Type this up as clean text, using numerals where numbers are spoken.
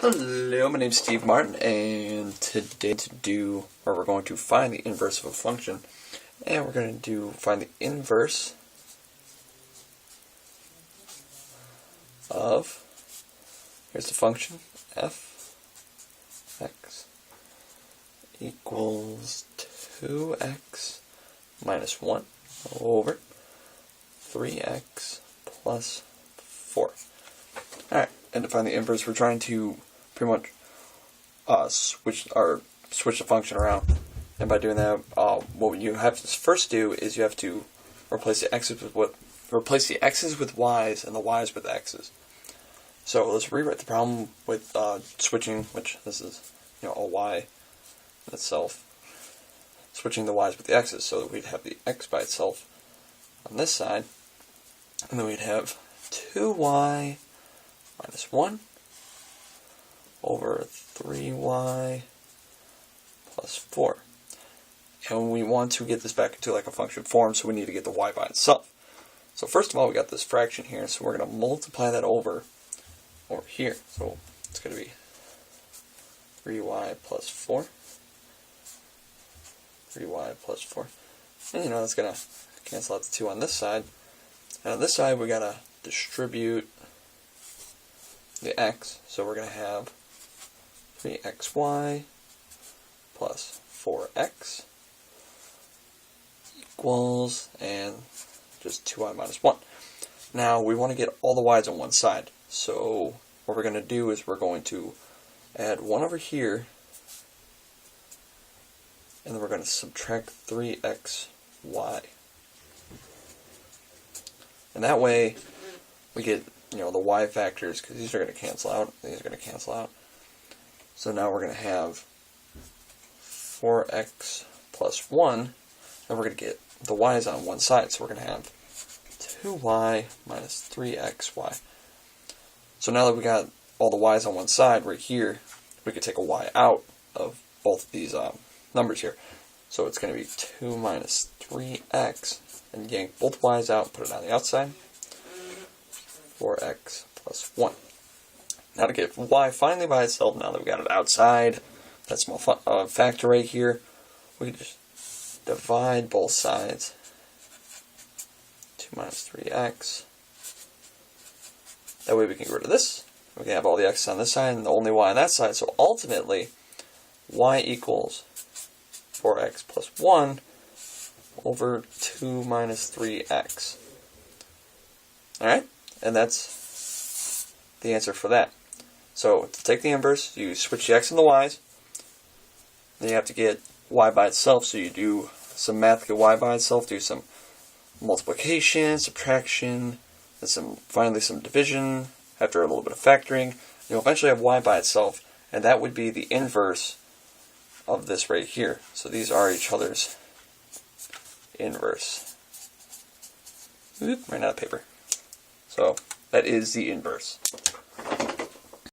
Hello, my name's Steve Martin, and today we're going to find the inverse of a function, and we're going to find the inverse of, here's the function, f x equals 2x minus 1 over 3x plus 4. Alright, and to find the inverse, we're trying to pretty much switch the function around. And by doing that, what you have to first do is you have to replace the x's with y's and the y's with x's. So let's rewrite the problem with switching, which this is a y in itself, switching the y's with the x's, so that we'd have the x by itself on this side, and then we'd have 2y minus 1 over 3y plus 4. And we want to get this back into like a function form, so we need to get the y by itself. So first of all, we got this fraction here, so we're going to multiply that over here. So it's going to be 3y plus 4. 3y plus 4. And that's going to cancel out the 2 on this side. And on this side, we got to distribute the x, so we're going to have 3xy plus 4x equals, and just 2y minus 1. Now we want to get all the y's on one side, so what we're going to do is we're going to add 1 over here, and then we're going to subtract 3xy. And that way we get the y factors, because these are going to cancel out, these are going to cancel out. So now we're going to have 4x plus 1, and we're going to get the y's on one side, so we're going to have 2y minus 3xy. So now that we got all the y's on one side right here, we could take a y out of both of these numbers here. So it's going to be 2 minus 3x, and yank both y's out, put it on the outside. 4x plus 1. Now to get y finally by itself, now that we got it outside, that small factor right here, we can just divide both sides. 2 minus 3x. That way we can get rid of this. We can have all the x's on this side and only y on that side. So ultimately, y equals 4x plus 1 over 2 minus 3x. Alright? And that's the answer for that. So to take the inverse, you switch the x and the y's. Then you have to get y by itself, so you do some math to get y by itself, do some multiplication, subtraction, and finally some division, after a little bit of factoring. You'll eventually have y by itself, and that would be the inverse of this right here. So these are each other's inverse. Oop, ran out of paper. So that is the inverse.